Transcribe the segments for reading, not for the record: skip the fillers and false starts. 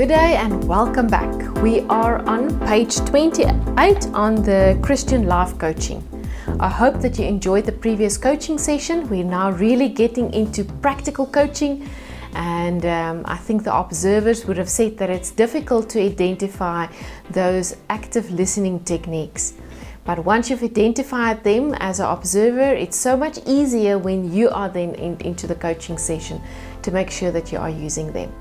Good day and welcome back. We are on page 28 on the Christian life coaching. I hope that you enjoyed the previous coaching session. We're now really getting into practical coaching, and I think the observers would have said that it's difficult to identify those active listening techniques. But once you've identified them as an observer, it's so much easier when you are then into the coaching session to make sure that you are using them.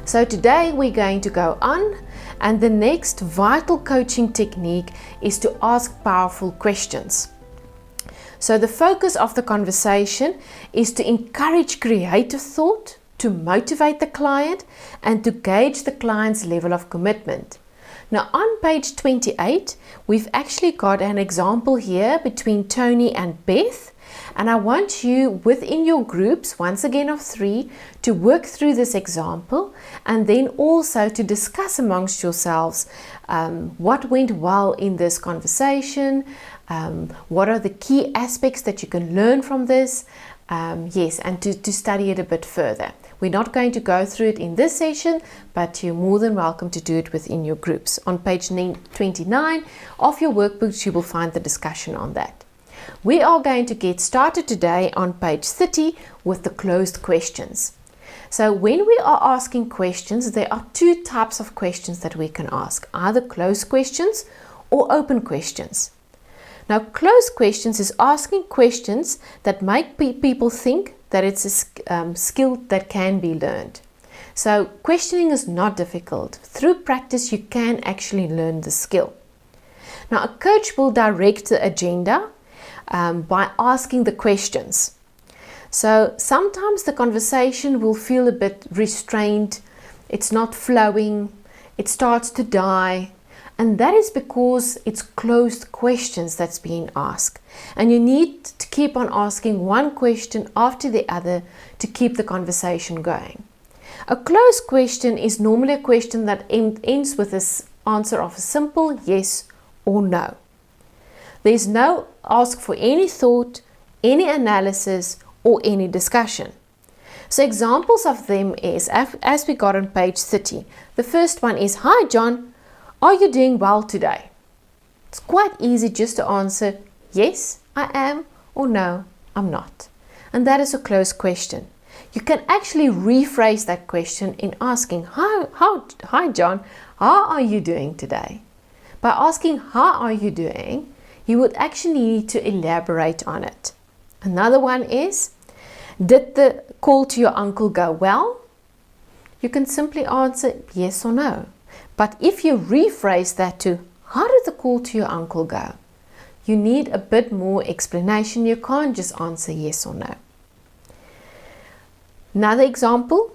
So today we're going to go on, and the next vital coaching technique is to ask powerful questions. So the focus of the conversation is to encourage creative thought, to motivate the client, and to gauge the client's level of commitment. Now on page 28, we've actually got an example here between Tony and Beth. And I want you within your groups, once again of 3, to work through this example and then also to discuss amongst yourselves what went well in this conversation, what are the key aspects that you can learn from this, and to study it a bit further. We're not going to go through it in this session, but you're more than welcome to do it within your groups. On page 29 of your workbooks, you will find the discussion on that. We are going to get started today on page 30 with the closed questions. So when we are asking questions, there are 2 types of questions that we can ask, either closed questions or open questions. Now, closed questions is asking questions that make people think that it's a skill that can be learned. So questioning is not difficult. Through practice, you can actually learn the skill. Now, a coach will direct the agenda by asking the questions. So sometimes the conversation will feel a bit restrained, it's not flowing, it starts to die, and that is because it's closed questions that's being asked. And you need to keep on asking one question after the other to keep the conversation going. A closed question is normally a question that ends with an answer of a simple yes or no. There's no ask for any thought, any analysis, or any discussion. So examples of them is, as we got on page 30, the first one is, "Hi John, are you doing well today?" It's quite easy just to answer, "Yes, I am," or "No, I'm not." And that is a closed question. You can actually rephrase that question in asking, Hi John, how are you doing today?" By asking, "How are you doing?" you would actually need to elaborate on it. Another one is, "Did the call to your uncle go well?" You can simply answer yes or no. But if you rephrase that to, "How did the call to your uncle go?" you need a bit more explanation. You can't just answer yes or no. Another example,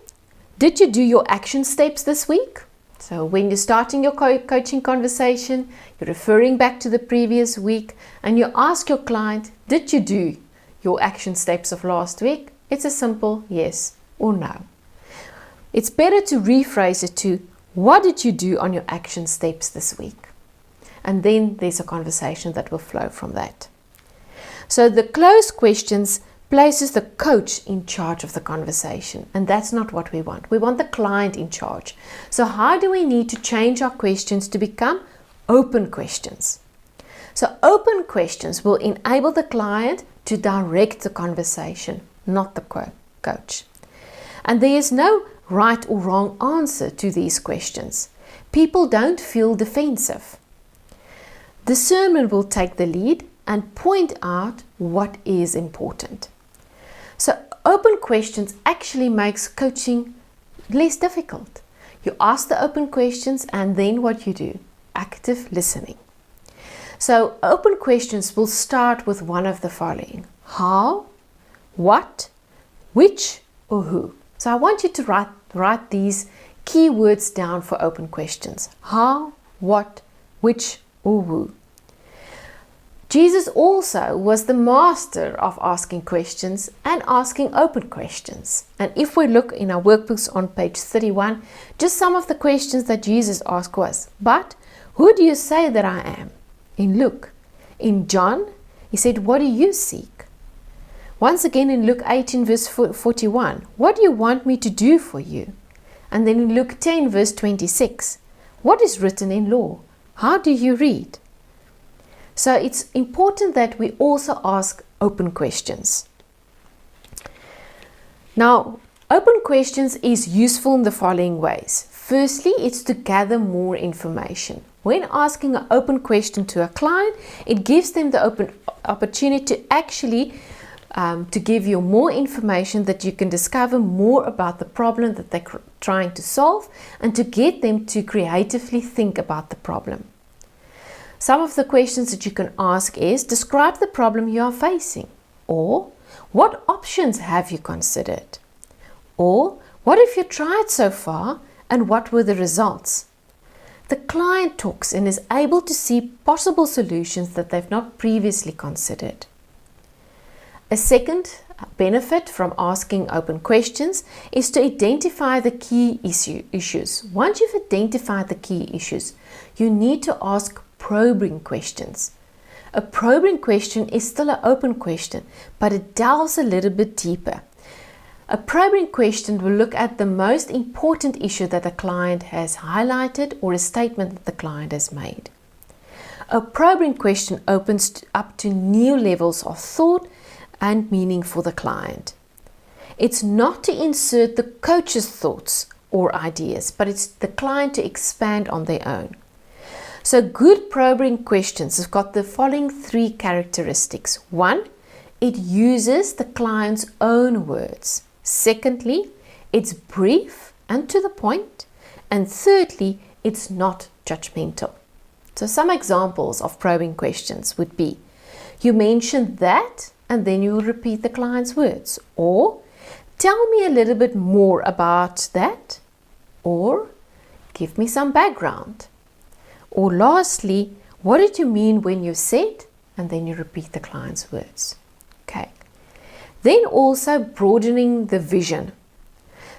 "Did you do your action steps this week?" So when you're starting your coaching conversation, you're referring back to the previous week and you ask your client, "Did you do your action steps of last week?" It's a simple yes or no. It's better to rephrase it to, "What did you do on your action steps this week?" And then there's a conversation that will flow from that. So the closed questions places the coach in charge of the conversation, and that's not what we want. We want the client in charge. So how do we need to change our questions to become open questions? So open questions will enable the client to direct the conversation, not the coach. And there is no right or wrong answer to these questions. People don't feel defensive. Discernment will take the lead and point out what is important. So open questions actually makes coaching less difficult. You ask the open questions and then what you do? Active listening. So open questions will start with one of the following: how, what, which, or who. So I want you to write these key words down for open questions: how, what, which, or who. Jesus also was the master of asking questions and asking open questions. And if we look in our workbooks on page 31, just some of the questions that Jesus asked was, "But who do you say that I am?" In Luke. In John, he said, "What do you seek?" Once again in Luke 18 verse 41, "What do you want me to do for you?" And then in Luke 10 verse 26, what is written in law? How do you read? So it's important that we also ask open questions. Now, open questions is useful in the following ways. Firstly, it's to gather more information. When asking an open question to a client, it gives them the open opportunity to actually to give you more information, that you can discover more about the problem that they're trying to solve, and to get them to creatively think about the problem. Some of the questions that you can ask is, describe the problem you are facing, or what options have you considered, or what have you tried so far and what were the results? The client talks and is able to see possible solutions that they've not previously considered. A second benefit from asking open questions is to identify the key issues. Once you've identified the key issues, you need to ask probing questions. A probing question is still an open question, but it delves a little bit deeper. A probing question will look at the most important issue that the client has highlighted or a statement that the client has made. A probing question opens up to new levels of thought and meaning for the client. It's not to insert the coach's thoughts or ideas, but it's the client to expand on their own. So good probing questions have got the following three characteristics. One, it uses the client's own words. Secondly, it's brief and to the point. And thirdly, it's not judgmental. So some examples of probing questions would be, you mentioned that, and then you will repeat the client's words. Or, tell me a little bit more about that. Or, give me some background. Or lastly, what did you mean when you said, and then you repeat the client's words. Okay. Then also broadening the vision.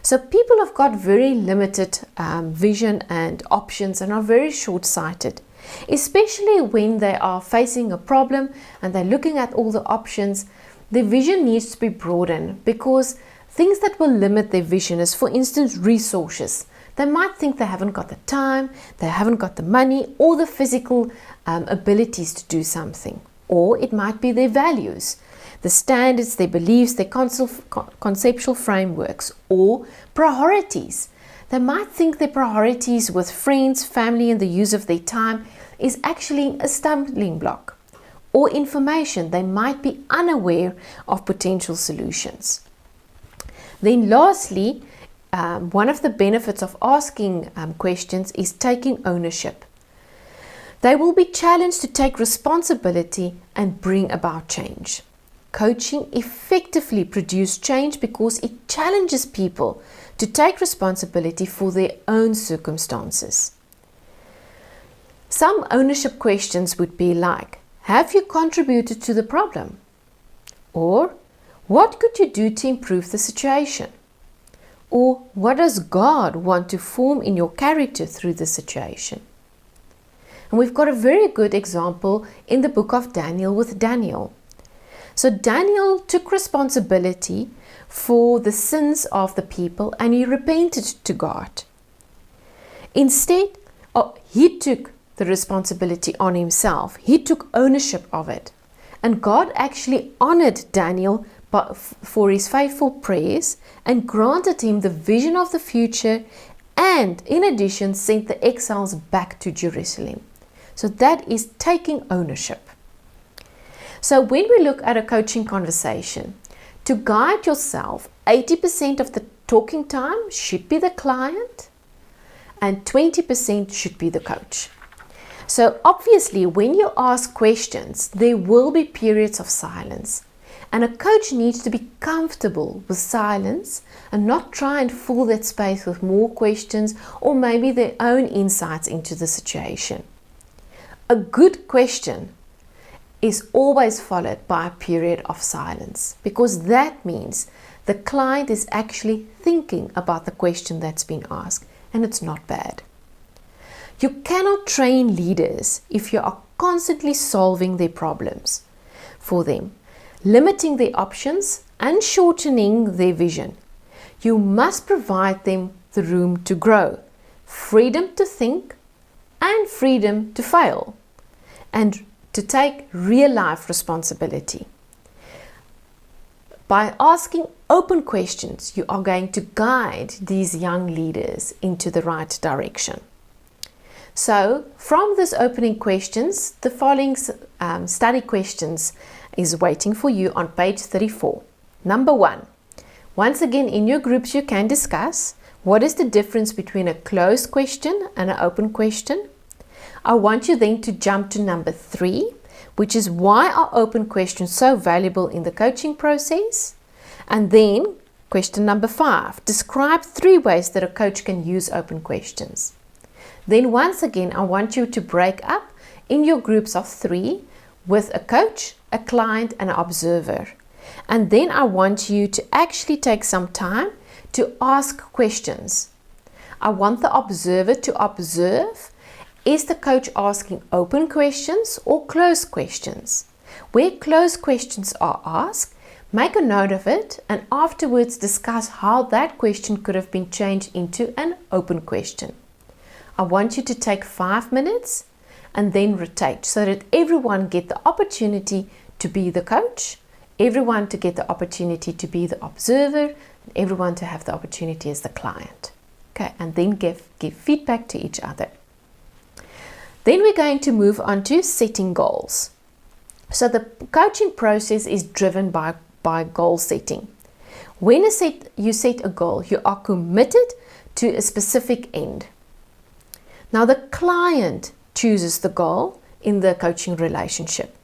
So people have got very limited vision and options and are very short-sighted, especially when they are facing a problem and they're looking at all the options. Their vision needs to be broadened, because things that will limit their vision is, for instance, resources. They might think they haven't got the time, they haven't got the money or the physical abilities to do something. Or it might be their values, the standards, their beliefs, their conceptual frameworks, or priorities. They might think their priorities with friends, family, and the use of their time is actually a stumbling block. Or information, they might be unaware of potential solutions. Then lastly, one of the benefits of asking questions is taking ownership. They will be challenged to take responsibility and bring about change. Coaching effectively produces change because it challenges people to take responsibility for their own circumstances. Some ownership questions would be like, have you contributed to the problem? Or, what could you do to improve the situation? Or, what does God want to form in your character through the situation? And we've got a very good example in the book of Daniel with Daniel. So Daniel took responsibility for the sins of the people and he repented to God. Instead, he took the responsibility on himself. He took ownership of it. And God actually honored Daniel for his faithful prayers and granted him the vision of the future, and in addition sent the exiles back to Jerusalem. So that is taking ownership. So when we look at a coaching conversation, to guide yourself, 80% of the talking time should be the client and 20% should be the coach. So obviously when you ask questions, there will be periods of silence. And a coach needs to be comfortable with silence and not try and fill that space with more questions or maybe their own insights into the situation. A good question is always followed by a period of silence, because that means the client is actually thinking about the question that's been asked, and it's not bad. You cannot train leaders if you are constantly solving their problems for them, limiting their options and shortening their vision. You must provide them the room to grow, freedom to think, and freedom to fail, and to take real life responsibility. By asking open questions, you are going to guide these young leaders into the right direction. So, from this opening questions, the following study questions is waiting for you on page 34. Number 1. Once again, in your groups you can discuss what is the difference between a closed question and an open question. I want you then to jump to number 3, which is why are open questions so valuable in the coaching process? And then question number 5, describe 3 ways that a coach can use open questions. Then once again, I want you to break up in your groups of 3 with a coach, a client, and an observer. And then I want you to actually take some time to ask questions. I want the observer to observe, is the coach asking open questions or closed questions? Where closed questions are asked, make a note of it and afterwards discuss how that question could have been changed into an open question. I want you to take 5 minutes and then rotate so that everyone get the opportunity to be the coach, everyone to get the opportunity to be the observer, and everyone to have the opportunity as the client. Okay, and then give feedback to each other. Then we're going to move on to setting goals. So the coaching process is driven by goal setting. When you set a goal, you are committed to a specific end. Now the client chooses the goal in the coaching relationship.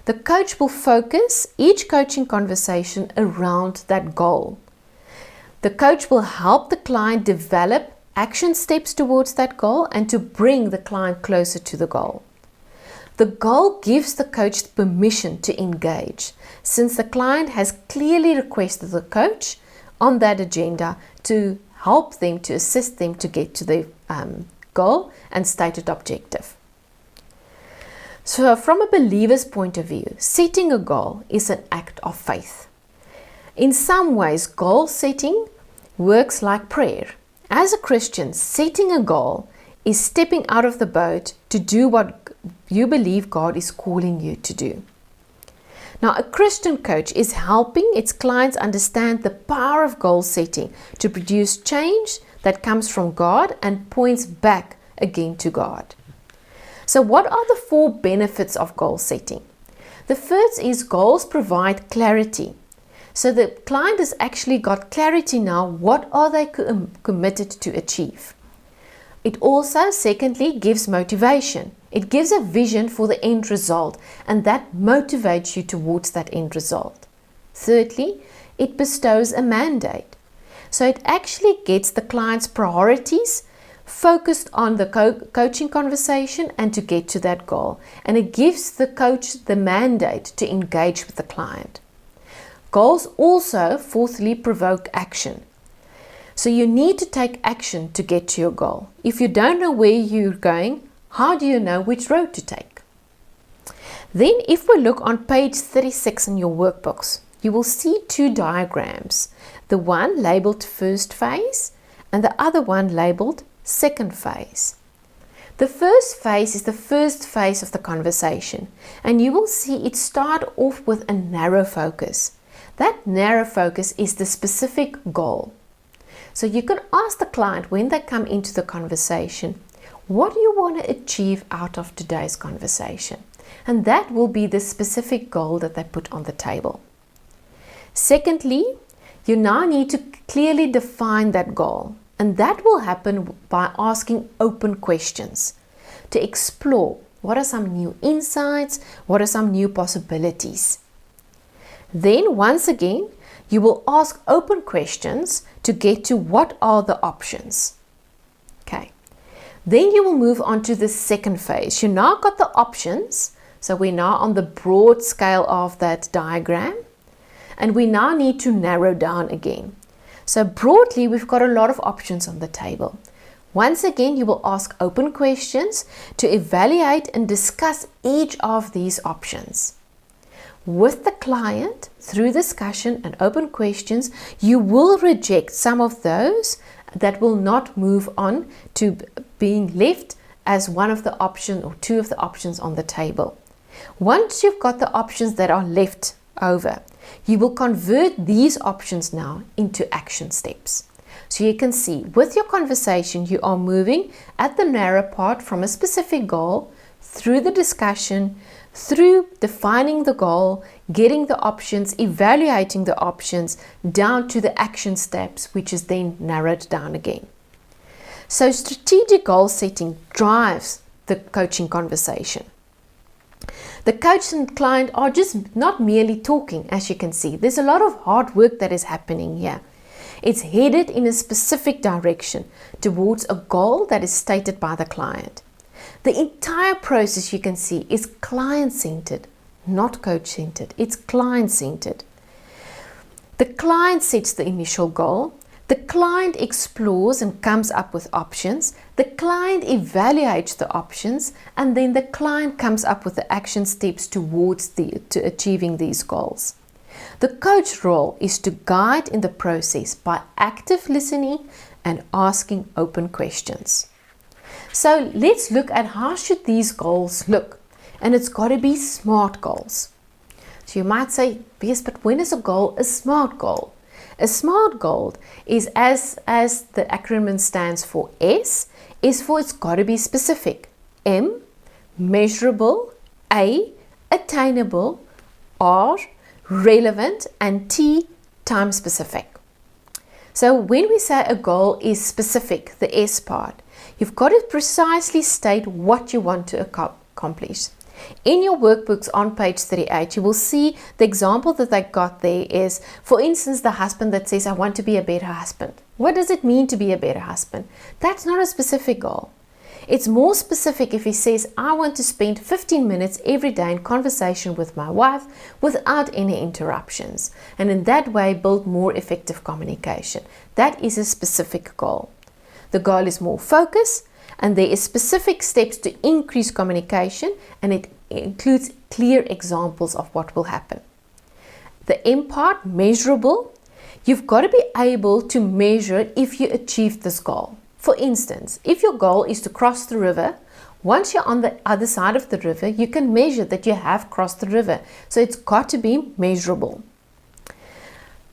The coach will focus each coaching conversation around that goal. The coach will help the client develop action steps towards that goal and to bring the client closer to the goal. The goal gives the coach permission to engage, since the client has clearly requested the coach on that agenda to help them, to assist them to get to the goal and stated objective. So from a believer's point of view, setting a goal is an act of faith. In some ways, goal setting works like prayer. As a Christian, setting a goal is stepping out of the boat to do what you believe God is calling you to do. Now, a Christian coach is helping its clients understand the power of goal setting to produce change that comes from God and points back again to God. So what are the 4 benefits of goal setting? The first is goals provide clarity. So the client has actually got clarity now, what are they committed to achieve? It also, secondly, gives motivation. It gives a vision for the end result, and that motivates you towards that end result. Thirdly, it bestows a mandate. So it actually gets the client's priorities focused on the coaching conversation and to get to that goal. And it gives the coach the mandate to engage with the client. Goals also, fourthly, provoke action. So you need to take action to get to your goal. If you don't know where you're going, how do you know which road to take? Then if we look on page 36 in your workbooks, you will see 2 diagrams. The one labeled first phase and the other one labeled second phase. The first phase is the first phase of the conversation, and you will see it start off with a narrow focus. That narrow focus is the specific goal. So you can ask the client when they come into the conversation, what do you want to achieve out of today's conversation? And that will be the specific goal that they put on the table. Secondly, you now need to clearly define that goal. And that will happen by asking open questions to explore what are some new insights, what are some new possibilities. Then once again, you will ask open questions to get to what are the options. Okay. Then you will move on to the second phase. You now got the options. So we're now on the broad scale of that diagram. And we now need to narrow down again. So broadly, we've got a lot of options on the table. Once again, you will ask open questions to evaluate and discuss each of these options. With the client, through discussion and open questions, you will reject some of those that will not move on to being left as one of the options or two of the options on the table. Once you've got the options that are left over, you will convert these options now into action steps. So you can see with your conversation, you are moving at the narrow part from a specific goal through the discussion, through defining the goal, getting the options, evaluating the options, down to the action steps, which is then narrowed down again. So strategic goal setting drives the coaching conversation. The coach and client are just not merely talking, as you can see. There's a lot of hard work that is happening here. It's headed in a specific direction towards a goal that is stated by the client. The entire process, you can see, is client-centered, not coach-centered. It's client-centered. The client sets the initial goal. The client explores and comes up with options. The client evaluates the options, and then the client comes up with the action steps towards to achieving these goals. The coach role is to guide in the process by active listening and asking open questions. So let's look at how should these goals look. And it's got to be SMART goals. So you might say, yes, but when is a goal a SMART goal? A SMART goal is, as the acronym stands for S, is for it's got to be specific. M, measurable. A, attainable. R, relevant. And T, time specific. So when we say a goal is specific, the S part, you've got to precisely state what you want to accomplish. In your workbooks on page 38, you will see the example that I got there is, for instance, the husband that says, I want to be a better husband. What does it mean to be a better husband? That's not a specific goal. It's more specific if he says, I want to spend 15 minutes every day in conversation with my wife without any interruptions, and in that way build more effective communication. That is a specific goal. The goal is more focused, and there is specific steps to increase communication, and it includes clear examples of what will happen. The M part, measurable. You've got to be able to measure if you achieved this goal. For instance, if your goal is to cross the river, once you're on the other side of the river, you can measure that you have crossed the river. So it's got to be measurable.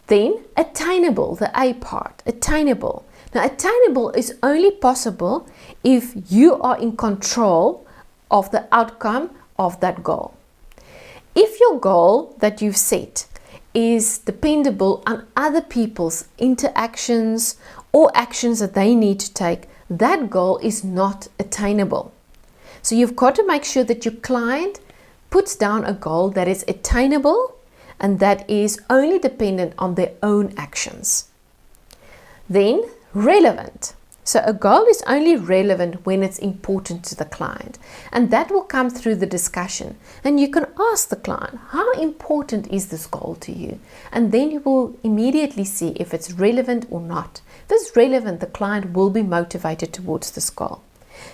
Then attainable, the A part, attainable. Now, attainable is only possible if you are in control of the outcome of that goal. If your goal that you've set is dependable on other people's interactions or actions that they need to take, that goal is not attainable. So you've got to make sure that your client puts down a goal that is attainable and that is only dependent on their own actions. Then relevant. So a goal is only relevant when it's important to the client, and that will come through the discussion. And you can ask the client, how important is this goal to you? And then you will immediately see if it's relevant or not. If it's relevant, the client will be motivated towards this goal.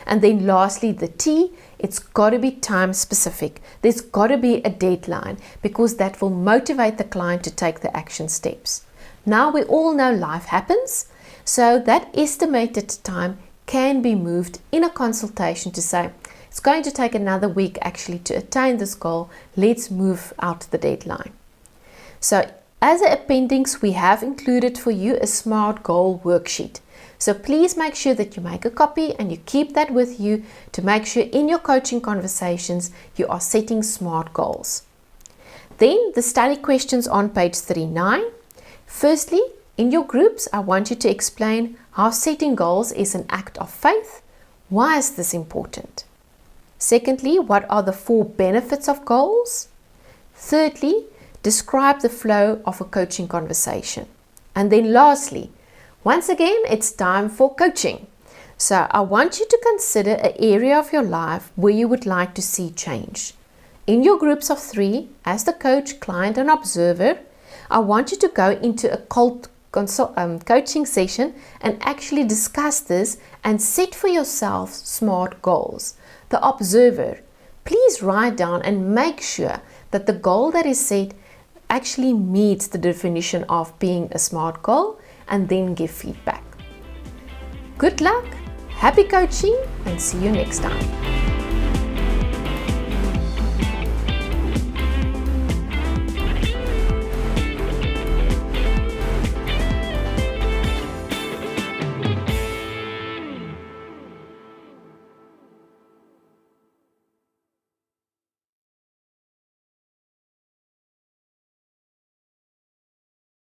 And then lastly, the T, it's got to be time specific. There's got to be a deadline, because that will motivate the client to take the action steps. Now we all know life happens. So that estimated time can be moved in a consultation to say, it's going to take another week actually to attain this goal. Let's move out the deadline. So as an appendix, we have included for you a SMART goal worksheet. So please make sure that you make a copy and you keep that with you to make sure in your coaching conversations you are setting SMART goals. Then the study questions on page 39. Firstly, in your groups, I want you to explain how setting goals is an act of faith. Why is this important? Secondly, what are the 4 benefits of goals? Thirdly, describe the flow of a coaching conversation. And then lastly, once again, it's time for coaching. So I want you to consider an area of your life where you would like to see change. In your groups of 3, as the coach, client, and observer, I want you to go into a coaching session and actually discuss this and set for yourself SMART goals. The observer, please write down and make sure that the goal that is set actually meets the definition of being a SMART goal, and then give feedback. Good luck, happy coaching, and see you next time.